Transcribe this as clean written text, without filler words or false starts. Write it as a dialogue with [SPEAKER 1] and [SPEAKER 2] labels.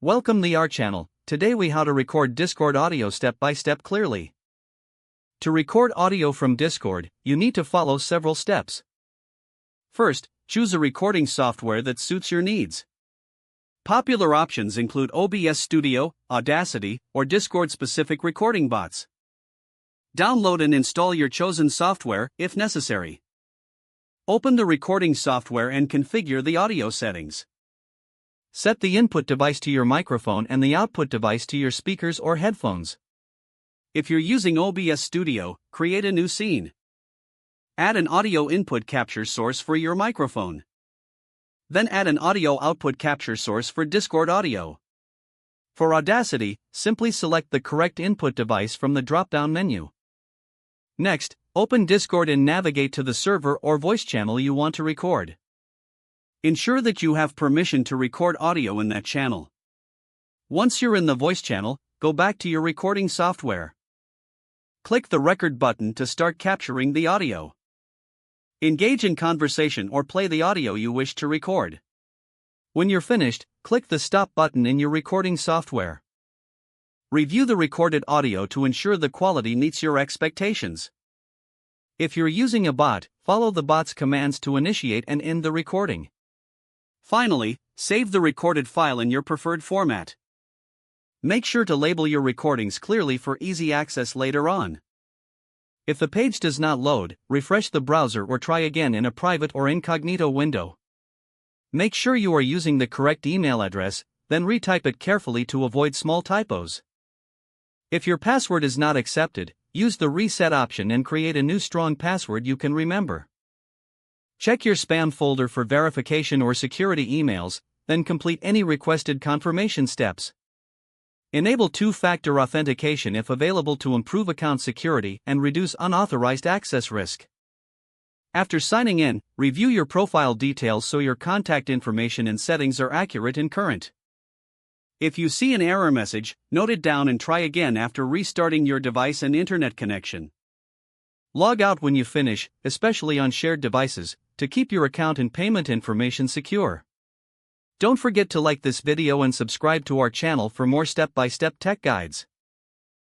[SPEAKER 1] Welcome the our channel. Today we how to record Discord audio step by step clearly. To record audio from Discord, you need to follow several steps. First, choose a recording software that suits your needs. Popular options include OBS Studio, Audacity, or Discord-specific recording bots. Download and install your chosen software, if necessary. Open the recording software and configure the audio settings. Set the input device to your microphone and the output device to your speakers or headphones. If you're using OBS Studio, create a new scene. Add an audio input capture source for your microphone. Then add an audio output capture source for Discord audio. For Audacity, simply select the correct input device from the drop-down menu. Next, open Discord and navigate to the server or voice channel you want to record. Ensure that you have permission to record audio in that channel. Once you're in the voice channel, go back to your recording software. Click the record button to start capturing the audio. Engage in conversation or play the audio you wish to record. When you're finished, click the stop button in your recording software. Review the recorded audio to ensure the quality meets your expectations. If you're using a bot, follow the bot's commands to initiate and end the recording. Finally, save the recorded file in your preferred format. Make sure to label your recordings clearly for easy access later on. If the page does not load, refresh the browser or try again in a private or incognito window. Make sure you are using the correct email address, then retype it carefully to avoid small typos. If your password is not accepted, use the reset option and create a new strong password you can remember. Check your spam folder for verification or security emails, then complete any requested confirmation steps. Enable two-factor authentication if available to improve account security and reduce unauthorized access risk. After signing in, review your profile details so your contact information and settings are accurate and current. If you see an error message, note it down and try again after restarting your device and internet connection. Log out when you finish, especially on shared devices, to keep your account and payment information secure. Don't forget to like this video and subscribe to our channel for more step-by-step tech guides.